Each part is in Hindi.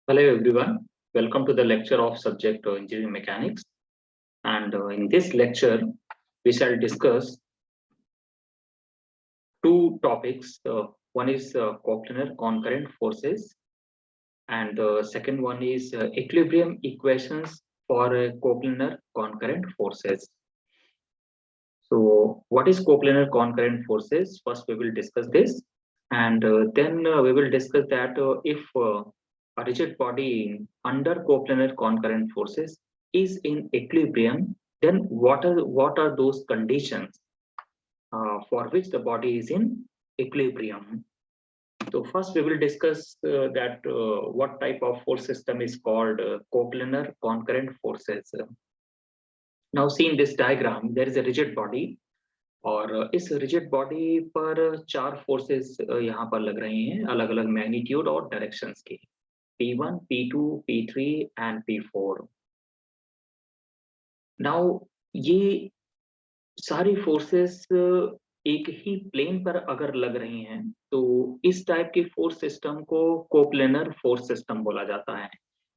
Hello everyone, welcome to the lecture of subject engineering mechanics, and in this lecture we shall discuss two topics. One is coplanar concurrent forces and the second one is equilibrium equations for coplanar concurrent forces. So what is coplanar concurrent forces? First we will discuss this, and then we will discuss that if a rigid body under coplanar concurrent forces is in equilibrium, then what are those conditions for which the body is in equilibrium. So first we will discuss that what type of force system is called coplanar concurrent forces. Now see in this diagram there is a rigid body और इस रिजिड बॉडी पर चार फोर्सेस यहाँ पर लग रही हैं अलग अलग मैग्नीट्यूड और डायरेक्शंस की P1, P2, P3 and P4। Now ये सारी फोर्सेस एक ही प्लेन पर अगर लग रही हैं तो इस टाइप की फोर्स सिस्टम को कोप्लेनर फोर्स सिस्टम बोला जाता है।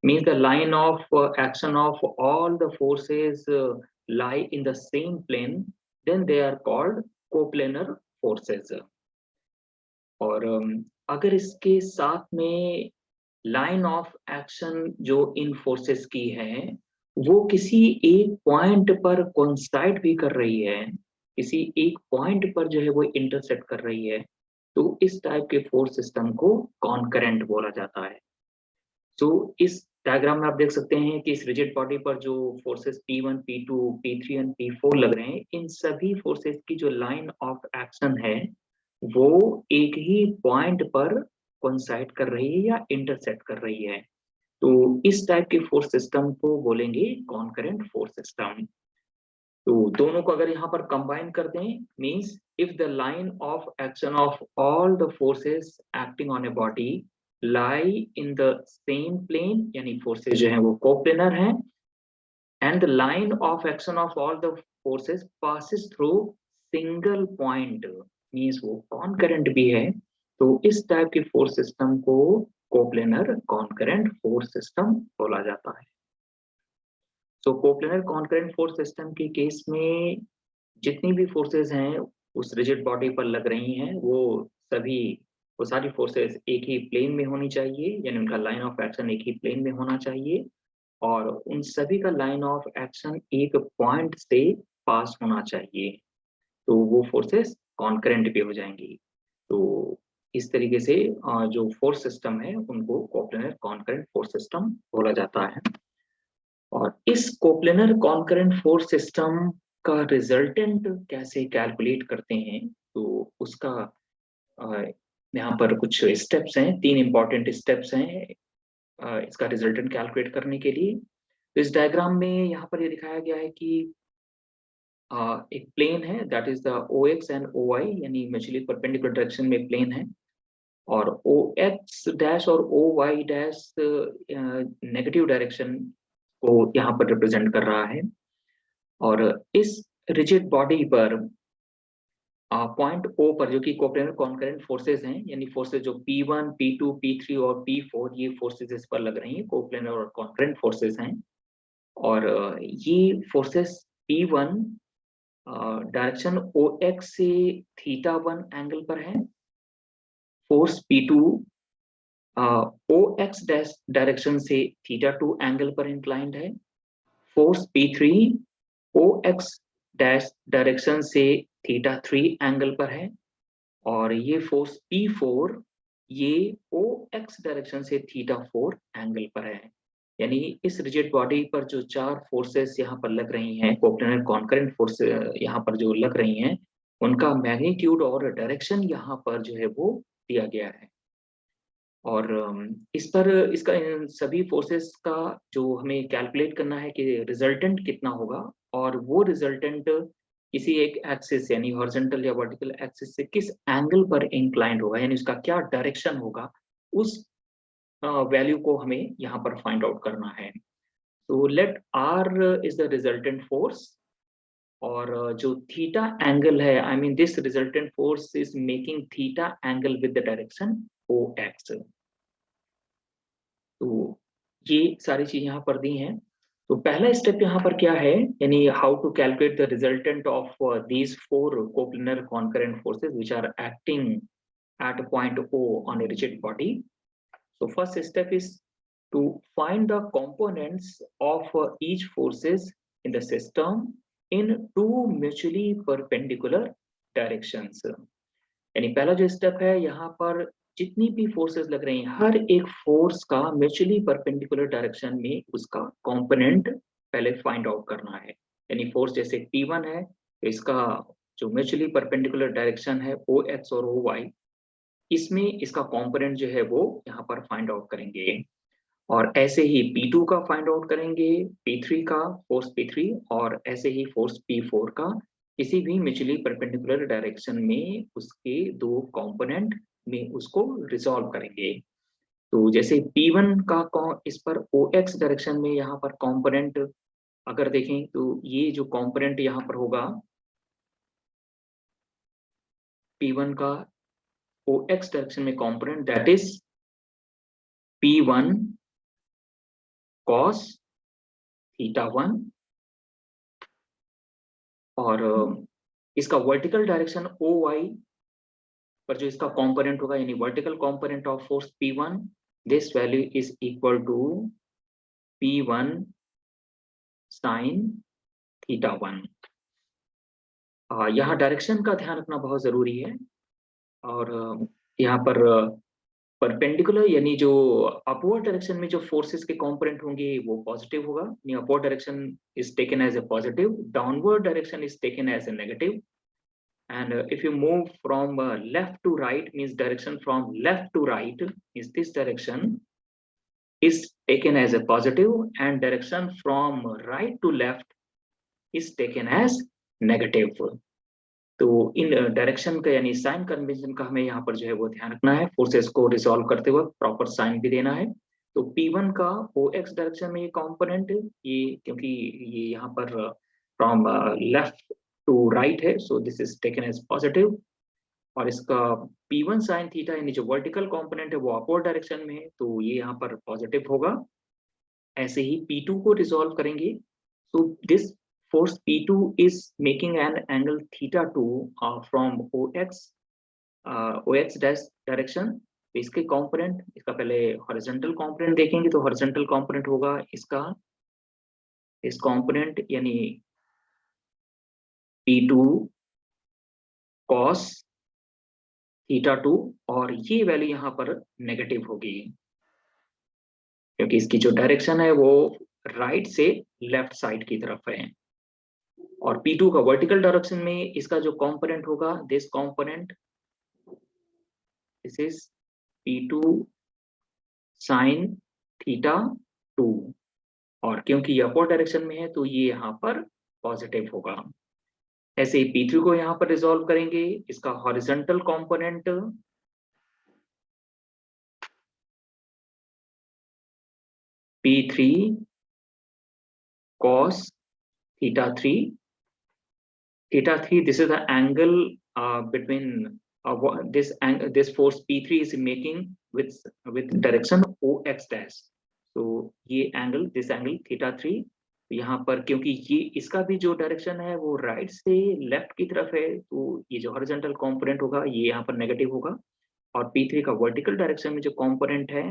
Means the line of action of all the forces lie in the same plane, then they are called coplanar forces। और अगर इसके साथ में लाइन ऑफ एक्शन जो इन फोर्सेस की है वो किसी एक पॉइंट पर कोइंसाइड भी कर रही है, किसी एक पॉइंट पर जो है वो इंटरसेक्ट कर रही है, तो इस टाइप के फोर्स सिस्टम को कॉन्करेंट बोला जाता है। तो इस डायग्राम में आप देख सकते हैं कि इस रिजिड बॉडी पर जो forces P1, P2, P3 and P4 लग रहे हैं, इन सभी फोर्सेस की जो लाइन ऑफ एक्शन है वो एक ही पॉइंट पर कोइंसाइड कर रही है या इंटरसेक्ट कर रही है। तो इस टाइप के फोर्स सिस्टम को बोलेंगे कॉन्करेंट फोर्स सिस्टम। तो दोनों को अगर यहाँ पर कंबाइन कर दें, means if the line of action of all the forces acting on a body lie in the same plane, यानी फोर्सेस जो हैं वो कोप्लेनर हैं, and the line of action of all the forces passes through single point, means वो concurrent भी है। तो इस टाइप के फोर्स सिस्टम को कोप्लेनर कॉन्करेंट फोर्स सिस्टम बोला जाता है। तो कोप्लेनर कॉन्करेंट फोर्स सिस्टम के केस में जितनी भी फोर्सेस हैं उस रिजिड बॉडी पर लग रही हैं वो सारी फोर्सेस एक ही प्लेन में होनी चाहिए, यानी उनका लाइन ऑफ एक्शन एक ही प्लेन में होना चाहिए और उन सभी का लाइन ऑफ एक्शन एक पॉइंट से पास होना चाहिए, तो वो फोर्सेस कॉन्करेंट भी हो जाएंगी। तो इस तरीके से जो फोर्स सिस्टम है उनको कोप्लेनर कॉन्करेंट फोर्स सिस्टम बोला जाता है। और इस कोप्लेनर कॉन्करेंट फोर्स सिस्टम का रिजल्टेंट कैसे कैलकुलेट करते हैं, तो उसका यहाँ पर कुछ स्टेप्स हैं, तीन इंपॉर्टेंट स्टेप्स हैं इसका रिजल्टेंट कैलकुलेट करने के लिए। तो इस डायग्राम में यहाँ पर ये दिखाया गया है कि एक प्लेन है that is the OX and OY, यानी म्यूचुअली परपेंडिकुलर डायरेक्शन में प्लेन है, और OX डैश और OY डैश नेगेटिव डायरेक्शन को यहाँ पर रिप्रेजेंट कर रहा है। और इस रिजिड बॉडी पर पॉइंट O पर जो कि कोप्लेनर कॉन्करेंट फोर्सेस हैं, यानी फोर्सेस जो P1, P2, P3 और P4 ये फोर्सेस इस पर लग रही हैं, कोप्लेनर और कॉन्करेंट फोर्सेस हैं। और ये फोर्सेस P1 डायरेक्शन OX से θ1 एंगल पर है, force P2 OX dash direction से θ2 एंगल पर इंक्लाइंड है, force P3 OX dash direction से θ3 एंगल पर है, और ये फोर्स P4 ये OX डायरेक्शन से θ4 एंगल पर है। यानी इस रिजिड बॉडी पर जो चार फोर्सेस यहाँ पर लग रही हैं, कोप्लेनर कॉन्करेंट फोर्स यहाँ पर जो लग रही हैं, उनका मैग्नीट्यूड और डायरेक्शन यहाँ पर जो है वो दिया गया है। और इस पर इसका इन सभी फोर्सेस का जो हमें कैलकुलेट करना है कि रिजल्टेंट कितना होगा, और वो रिजल्टेंट किसी एक एक्सिस यानी हॉरिजॉन्टल या वर्टिकल एक्सिस से किस एंगल पर इंक्लाइंड होगा, यानी उसका क्या डायरेक्शन होगा, उस वैल्यू को हमें यहाँ पर फाइंड आउट करना है। तो let R is the resultant force, और जो थीटा एंगल है, I mean this resultant force is making theta angle with the direction OX। तो ये सारी चीज यहाँ पर दी हैं। तो पहला स्टेप यहाँ पर क्या है, यानी how to calculate the resultant of these four coplanar concurrent forces which are acting at point O on a rigid body. So first step is to find the components of each forces in the system in two mutually perpendicular directions. यानी पहला जो स्टेप है, यहाँ पर जितनी भी फोर्सेस लग रही हैं, हर एक फोर्स का म्यूचुअली परपेंडिकुलर डायरेक्शन में उसका कंपोनेंट पहले फाइंड आउट करना है। यानी फोर्स जैसे P1 है, तो इसका जो म्यूचुअली परपेंडिकुलर डायरेक्शन है OX और OY, इसमें इसका कंपोनेंट जो है वो यहाँ पर फाइंड आउट करेंगे। और ऐसे ही P2 का फाइंड आउट करेंगे, P3 का, फोर्स P3, और ऐसे ही फोर्स P4 का किसी भी म्यूचुअली परपेंडिकुलर डायरेक्शन में उसके दो कंपोनेंट में उसको रिजॉल्व करेंगे। तो जैसे P1 का इस पर OX डायरेक्शन में यहाँ पर कंपोनेंट अगर देखें, तो ये जो कंपोनेंट यहाँ पर होगा P1 का OX डायरेक्शन में component, that is P1 cos θ1, और इसका वर्टिकल डायरेक्शन OY पर जो इसका कंपोनेंट होगा, यानी vertical component of force P1, this value is equal to P1 sin θ1। यहाँ डायरेक्शन का ध्यान रखना बहुत जरूरी है। और यहाँ पर परपेंडिकुलर यानी जो अपवर्ड डायरेक्शन में जो फोर्सेस के कंपोनेंट होंगे वो पॉजिटिव होगा, यानी upward direction is taken as a positive, downward direction is taken as a negative, and if you move from left to right, means direction from left to right is this direction is taken as a positive, and direction from right to left is taken as negative। तो इन डायरेक्शन का यानी साइन कन्वेंशन का हमें यहाँ पर जो है वो ध्यान रखना है, फोर्सेस को रिजॉल्व करते वक्त प्रॉपर साइन भी देना है। तो P1 का OX डायरेक्शन में ये कंपोनेंट, ये क्योंकि ये यहाँ पर फ्रॉम लेफ्ट टू राइट है, so this is taken as positive, और इसका P1 sin थीटा यानी जो वर्टिकल कंपोनेंट है वो अपवर्ड डायरेक्शन में है, तो ये यहाँ पर पॉजिटिव होगा। ऐसे ही P2 को रिजॉल्व करेंगे, so this force P2 is making an angle θ2 from OX dash direction। तो इसके कंपोनेंट, इसका पहले हॉरिजॉन्टल कंपोनेंट देखेंगे, तो हॉरिजॉन्टल कंपोनेंट होगा इसका, इस कंपोनेंट यानी P2 cos θ2, और ये वैल्यू यहाँ पर नेगेटिव होगी क्योंकि इसकी जो डायरेक्शन है वो राइट से लेफ्ट साइड की तरफ है। और P2 का वर्टिकल डायरेक्शन में इसका जो कंपोनेंट होगा, this component, this is P2 sin θ2, और क्योंकि ये अपवर्ड डायरेक्शन में है तो ये यहाँ पर पॉजिटिव होगा। ऐसे ही P3 को यहाँ पर रिजॉल्व करेंगे, इसका horizontal component P3 cos θ3, θ3, this is the angle between this force P3 is making with direction OX dash, so ये एंगल, दिस एंगल θ3, यहाँ पर क्योंकि ये इसका भी जो डायरेक्शन है वो राइट से लेफ्ट की तरफ है, तो ये जो हॉरिजॉन्टल कंपोनेंट होगा ये यहाँ पर नेगेटिव होगा। और P3 का वर्टिकल डायरेक्शन में जो कंपोनेंट है,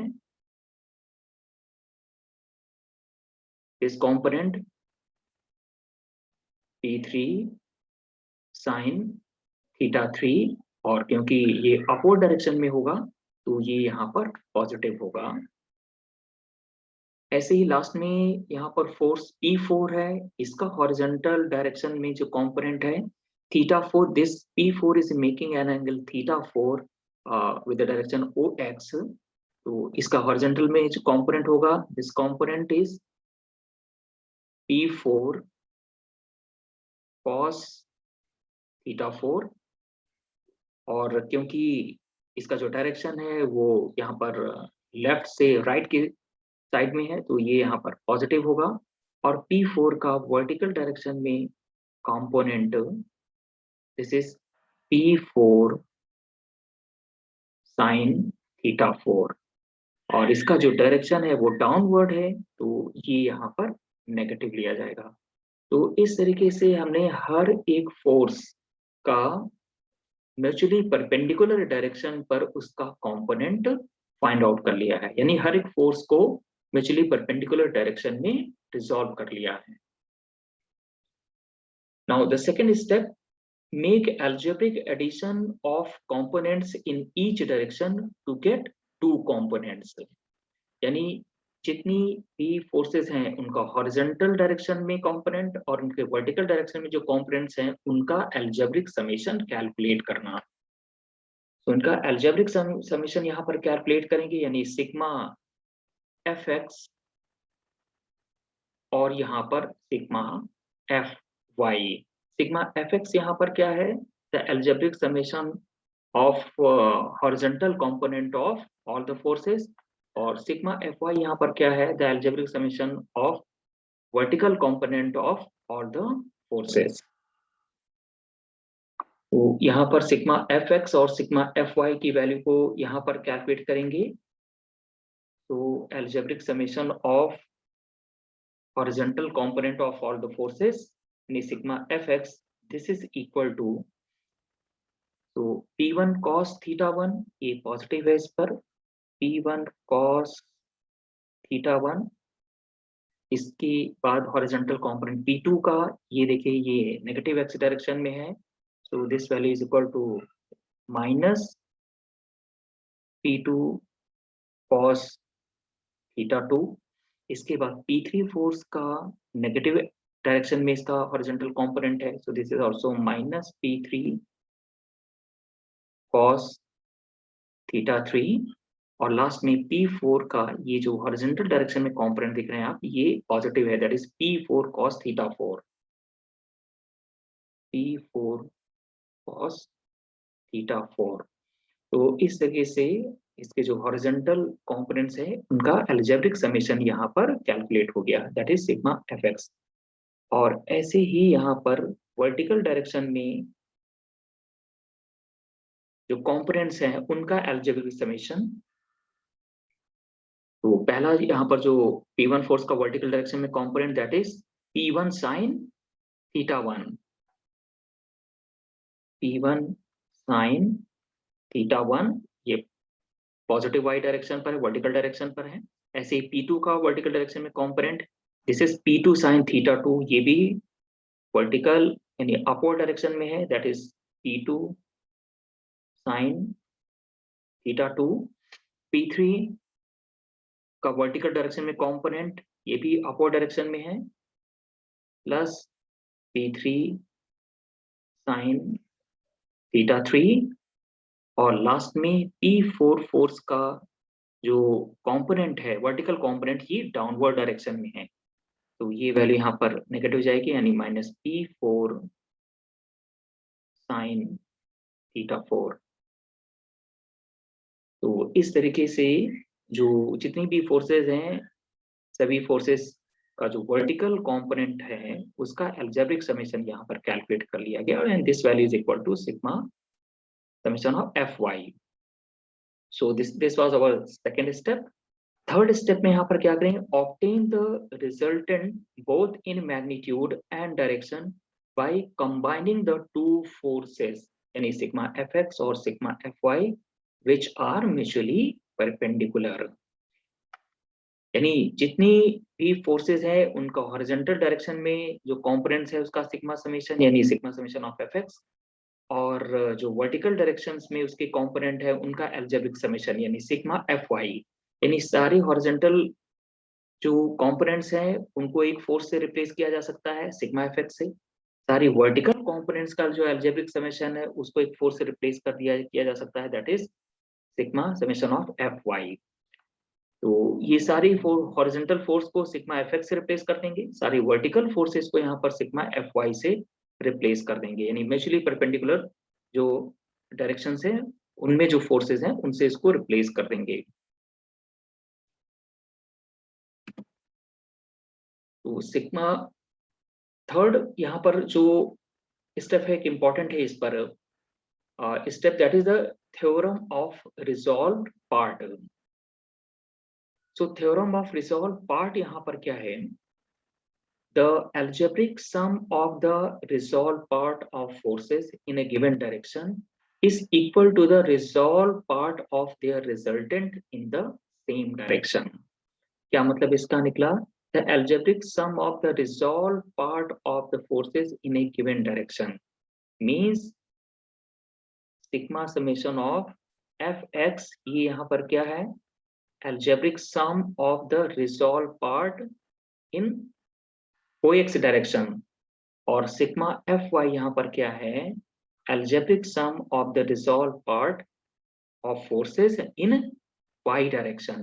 इस कंपोनेंट P3 sin θ3, और क्योंकि ये अपवर्ड डायरेक्शन में होगा तो ये यहाँ पर पॉजिटिव होगा। ऐसे ही लास्ट में यहाँ पर फोर्स P4 है, इसका हॉरिजॉन्टल डायरेक्शन में जो कंपोनेंट है θ4, this P4 is making an angle θ4 with the direction OX, तो इसका हॉरिजॉन्टल में जो कंपोनेंट होगा, this component is P4 cos θ4, और क्योंकि इसका जो डायरेक्शन है वो यहाँ पर लेफ्ट से राइट की साइड में है तो ये यहाँ पर पॉजिटिव होगा। और P4 का वर्टिकल डायरेक्शन में component, this is P4 sin θ4, और इसका जो डायरेक्शन है वो डाउनवर्ड है, तो ये यहाँ पर नेगेटिव लिया जाएगा। तो इस तरीके से हमने हर एक फोर्स का म्यूचुअली परपेंडिकुलर डायरेक्शन पर उसका कंपोनेंट फाइंड आउट कर लिया है, यानी हर एक फोर्स को म्यूचुअली परपेंडिकुलर डायरेक्शन में रिजॉल्व कर लिया है। Now the second step, make algebraic addition of components in each direction to get two components। यानी जितनी भी फोर्सेस हैं उनका हॉरिजॉन्टल डायरेक्शन में कंपोनेंट और उनके वर्टिकल डायरेक्शन में जो कंपोनेंट्स हैं उनका अलजेब्रिक समेशन कैलकुलेट करना। तो इनका अलजेब्रिक समेशन यहाँ पर कैलकुलेट करेंगे, यानी सिग्मा एफ एक्स और यहाँ पर sigma F Y. Sigma F X यहाँ पर क्या है, the algebraic summation of horizontal component of all the forces, और सिग्मा एफ वाई यहाँ पर क्या है, the algebraic summation of vertical component of all the forces. तो यहाँ पर सिग्मा एफ एक्स और सिग्मा एफ वाई की वैल्यू को यहाँ पर कैलकुलेट करेंगे। तो algebraic summation of horizontal component of all the forces in sigma fx, this is equal to, so p1 cos theta 1 ये पॉजिटिव है इस पर, p1 cos theta 1, इसके बाद हॉरिजॉन्टल कंपोनेंट p2 का, ये देखिए ये नेगेटिव एक्स डायरेक्शन में है, so this value is equal to minus p2 cos theta 2। इसके बाद p3 फोर्स का नेगेटिव डायरेक्शन में इसका हॉरिजॉन्टल कंपोनेंट है, so this is also minus p3 cos theta 3। और लास्ट में p4 का ये जो हॉरिजॉन्टल डायरेक्शन में कंपोनेंट दिख रहे हैं आप, ये पॉजिटिव है, that is p4 cos theta 4, p4 cos theta 4। तो इस तरीके से इसके जो हॉरिजॉन्टल कंपोनेंट्स है उनका अलजेब्रिक समेशन यहाँ पर कैलकुलेट हो गया, दैट इज सिग्मा एफएक्स। और ऐसे ही यहाँ पर वर्टिकल डायरेक्शन में जो कंपोनेंट्स हैं उनका अलजेब्रिक समेशन, तो पहला यहाँ पर जो p1 फोर्स का वर्टिकल डायरेक्शन में component, that is p1 sin theta 1, p1 sin theta 1, ये पॉजिटिव वाई डायरेक्शन पर है, वर्टिकल डायरेक्शन पर है। ऐसे ही p2 का वर्टिकल डायरेक्शन में component, this is p2 sin theta 2, ये भी वर्टिकल यानी अपवर्ड डायरेक्शन में है, that is p2 sin theta 2। p3 का वर्टिकल डायरेक्शन में कंपोनेंट, ये भी अपवर्ड डायरेक्शन में है, प्लस p3 sin थीटा 3। और लास्ट में p4 फोर्स का जो कंपोनेंट है वर्टिकल कंपोनेंट, ये डाउनवर्ड डायरेक्शन में है, तो ये वैल्यू यहाँ पर नेगेटिव जाएगी, यानी माइनस p4 sin थीटा 4। तो इस तरीके से जो जितनी भी फोर्सेस हैं, सभी फोर्सेस का जो वर्टिकल कंपोनेंट है उसका अलजेब्रिक समेशन यहाँ पर कैलकुलेट कर लिया गया, and this value is equal to sigma summation of fy। So this was our second step. Third step में यहाँ पर क्या करेंगे, obtain the resultant both in magnitude and direction by combining the two forces, यानी सिग्मा fx और sigma fy which are mutually perpendicular। यानी जितनी भी फोर्सेस है उनका हॉरिजॉन्टल डायरेक्शन में जो कंपोनेंट्स है उसका सिग्मा समेशन, यानी सिग्मा समेशन ऑफ fx, और जो वर्टिकल डायरेक्शंस में उसके कंपोनेंट है उनका अलजेब्रिक समेशन, यानी सिग्मा fy। यानी सारी हॉरिजॉन्टल जो कंपोनेंट्स हैं उनको एक फोर्स से रिप्लेस किया जा सकता है सिग्मा एफएक्स से, सारी वर्टिकल कंपोनेंट्स का जो अलजेब्रिक समेशन है उसको एक फोर्स से रिप्लेस कर दिया किया जा सकता है, that is sigma summation of F Y. तो ये सारी हॉरिजॉन्टल फोर्स को सिग्मा एफएक्स से रिप्लेस कर देंगे, सारी वर्टिकल फोर्सेस को यहाँ पर सिग्मा एफ वाई से रिप्लेस कर देंगे, यानी म्यूचुअली परपेंडिकुलर जो डायरेक्शंस है उनमें जो फोर्सेस हैं उनसे इसको रिप्लेस कर देंगे। तो सिग्मा थर्ड यहाँ पर जो स्टेप है एक इम्पॉर्टेंट है इस पर step, that is the theorem of resolve part. So theorem of resolve part यहाँ पर क्या है? The algebraic sum of the resolved part of forces in a given direction is equal to the resolved part of their resultant in the same direction. क्या मतलब इसका निकला? The algebraic sum of the resolved part of the forces in a given direction means sigma summation of fx, ये यहाँ पर क्या है? Algebraic sum of the resolved part in OX direction, और सिग्मा एफ वाई यहाँ पर क्या है? algebraic sum of the resolved part of forces in y direction.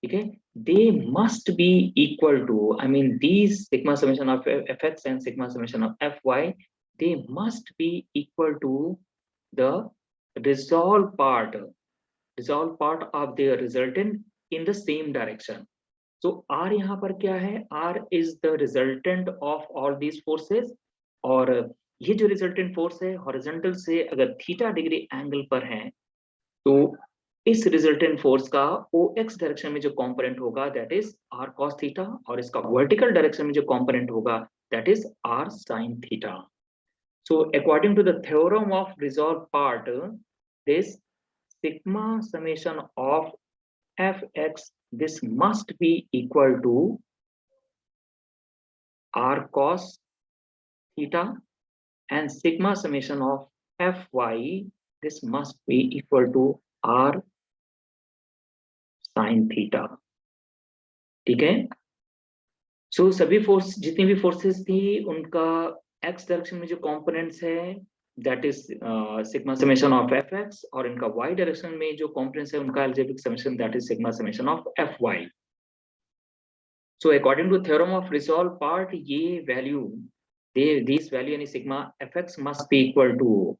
ठीक है, they must be equal to, I mean these sigma summation of fx and sigma summation of fy, they must be equal to the resolved part of their resultant in the same direction. So R यहाँ पर क्या है? R is the resultant of all these forces, और ये जो रिजल्टेंट फोर्स है हॉरिजॉन्टल से अगर थीटा डिग्री एंगल पर है, तो इस रिजल्टेंट फोर्स का OX डायरेक्शन में जो कंपोनेंट होगा that is R cos theta, और इसका वर्टिकल डायरेक्शन में जो कंपोनेंट होगा that is R sin theta. So according to the theorem of resolved part, this sigma summation of fx, this must be equal to R cos theta, and sigma summation of fy, this must be equal to R sin theta. ठीक है, सो सभी फोर्स, जितनी भी फोर्सेस थी उनका x डायरेक्शन में जो कंपोनेंट्स है that is sigma summation of fx, और इनका y डायरेक्शन में जो कंपोनेंट्स है उनका algebraic summation that is sigma summation of fy. So according to theorem of resolve part, ये वैल्यू दिस वैल्यू यानी sigma fx must be equal to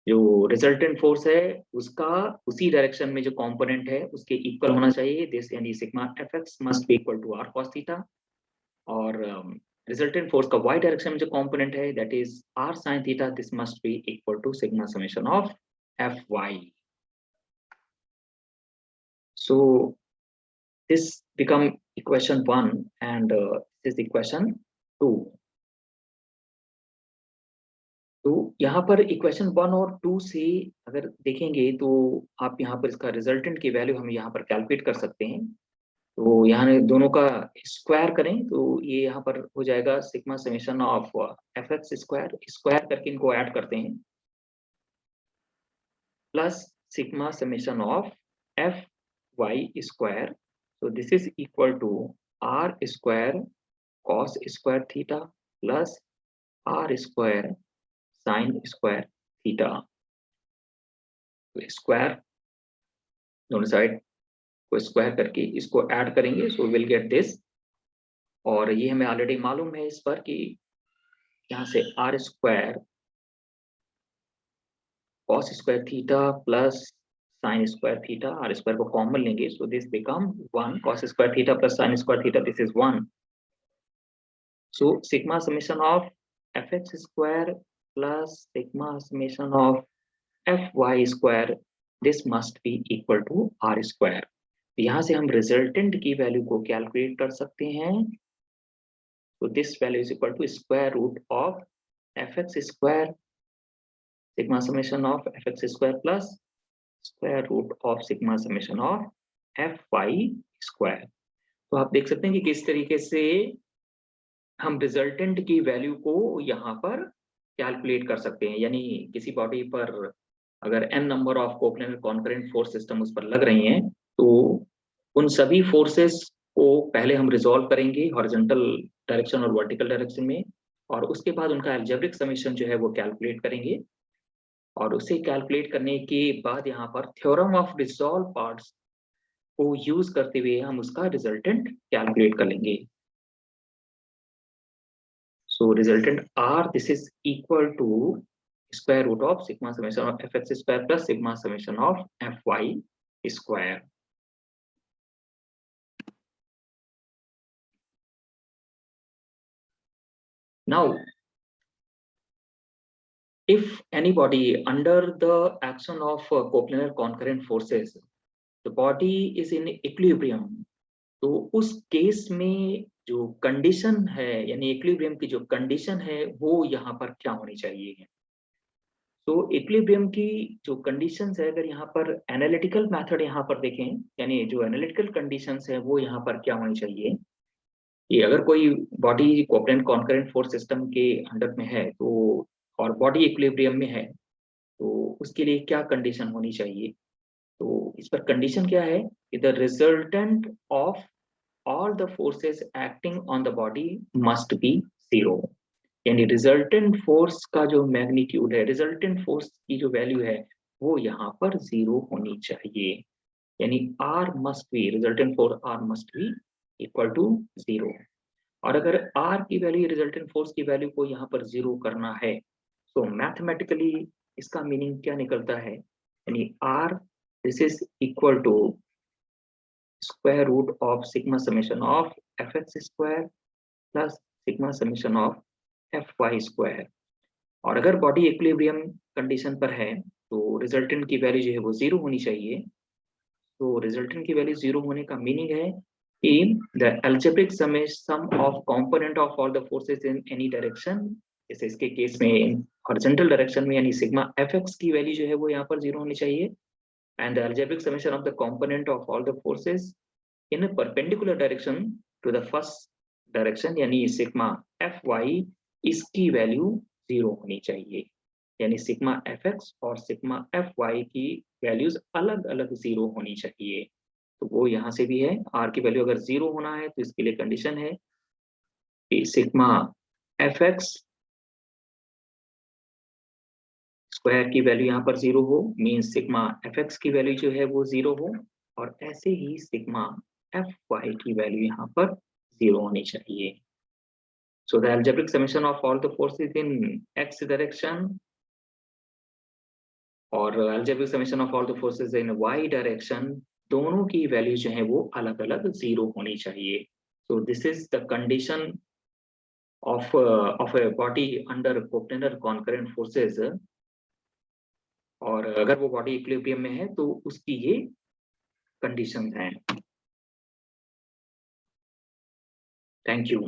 जो रिजल्टेंट फोर्स है उसका उसी डायरेक्शन में जो कंपोनेंट है उसके इक्वल होना चाहिए. दिस यानी sigma fx must be equal to r cos theta, और रिजल्टेंट फोर्स का y डायरेक्शन में जो कंपोनेंट है that is r sin theta, this must be equal to sigma summation of fy. So this become equation 1 and this is equation 2. तो यहाँ पर इक्वेशन 1 और 2 से अगर देखेंगे तो आप यहाँ पर इसका रिजल्टेंट की वैल्यू हम यहाँ पर कैलकुलेट कर सकते हैं. तो यहाँ दोनों का स्क्वायर करें तो ये यहाँ पर हो जाएगा sigma summation of fx square करके इनको ऐड करते हैं, plus sigma summation of fy square. so this is equal to r square cos square theta plus r square sin square theta. तो स्क्वायर दोनों साइड को स्क्वायर करके इसको ऐड करेंगे, सो विल गेट दिस. और ये हमें ऑलरेडी मालूम है इस पर कि यहाँ से r square cos square theta plus sin square theta, r square को कॉमन लेंगे, so this become 1 cos square theta plus sin square theta, this is 1. So sigma summation of fx square plus sigma summation of fy square, this must be equal to r square. यहाँ से हम रिजल्टेंट की वैल्यू को कैलकुलेट कर सकते हैं. so this value is equal to square root of fx square sigma summation of fx square plus square root of sigma summation of fy square. तो आप देख सकते हैं कि किस तरीके से हम रिजल्टेंट की वैल्यू को यहाँ पर कैलकुलेट कर सकते हैं. यानी किसी बॉडी पर अगर n number of coplanar concurrent force system उस पर लग रही हैं, तो उन सभी फोर्सेस को पहले हम रिजॉल्व करेंगे हॉरिजॉन्टल डायरेक्शन और वर्टिकल डायरेक्शन में, और उसके बाद उनका अलजेब्रिक समेशन जो है वो कैलकुलेट करेंगे, और उसे कैलकुलेट करने के बाद यहाँ पर थ्योरम ऑफ रिजॉल्व पार्ट्स को यूज करते हुए हम उसका रिजल्टेंट कैलकुलेट कर लेंगे. So resultant R, this is equal to square root of sigma summation of fx square plus sigma summation of fy square. Now, if anybody under the action of coplanar concurrent forces, the body is in equilibrium, तो उस केस में जो कंडीशन है, यानी इक्विलिब्रियम की जो कंडीशन है वो यहाँ पर क्या होनी चाहिए। तो इक्विलिब्रियम की जो कंडीशंस है, अगर यहाँ पर एनालिटिकल मेथड यहाँ पर देखें, यानी जो एनालिटिकल कंडीशंस है वो यहाँ पर क्या होनी चाहिए कि अगर कोई बॉडी कोऑपरेंट कॉन्करेंट फोर्स सिस्टम के अंडर में है तो, और बॉडी इक्विलिब्रियम में है, तो उसके लिए क्या कंडीशन होनी चाहिए। तो इस पर कंडीशन क्या है कि the resultant of all the forces acting on the body must be zero। यानी रिजल्टेंट फोर्स का जो मैग्नीट्यूड है, रिजल्टेंट फोर्स की जो वैल्यू है वो यहाँ पर जीरो होनी चाहिए। यानी R must be, resultant force R must be equal to zero. और अगर आर की वैल्यू, रिजल्टेंट फोर्स की वैल्यू को यहाँ पर जीरो करना है, तो मैथमेटिकली इसका मीनिंग क्या निकलता है, यानी R this is equal to square root of sigma summation of fx square plus sigma summation of fy square। और अगर बॉडी इक्विलिब्रियम कंडीशन पर है तो रिजल्टेंट की वैल्यू जो है वो जीरो होनी चाहिए। तो रिजल्टेंट की वैल्यू जीरो होने का मीनिंग है कि the algebraic sum of component of all the forces in any direction, जैसे इसके केस में हॉरिजॉन्टल डायरेक्शन में, यानी सिग्मा fx की वैल्यू जो है वो यहाँ पर जीरो होनी चाहिए, and the algebraic summation of the component of all the forces in a perpendicular direction to the first direction, यानी सिग्मा fy, इसकी वैल्यू जीरो होनी चाहिए। यानी सिग्मा fx और सिग्मा fy की वैल्यूज अलग अलग जीरो होनी चाहिए। तो वो यहाँ से भी है, r की वैल्यू अगर जीरो होना है तो इसके लिए कंडीशन है कि सिग्मा fx स्क्वायर की वैल्यू यहाँ पर जीरो हो, मीन्स सिग्मा fx की वैल्यू जो है वो जीरो हो, और ऐसे ही सिग्मा fy की वैल्यू यहाँ पर जीरो होनी चाहिए। So the algebraic summation of all the forces in x direction और algebraic summation of all the forces in y direction, दोनों की वैल्यू जो है वो अलग अलग जीरो होनी चाहिए। So this is the condition of a body under coplanar concurrent forces। और अगर वो बॉडी इक्विलिब्रियम में है तो उसकी ये कंडीशंस हैं। Thank you.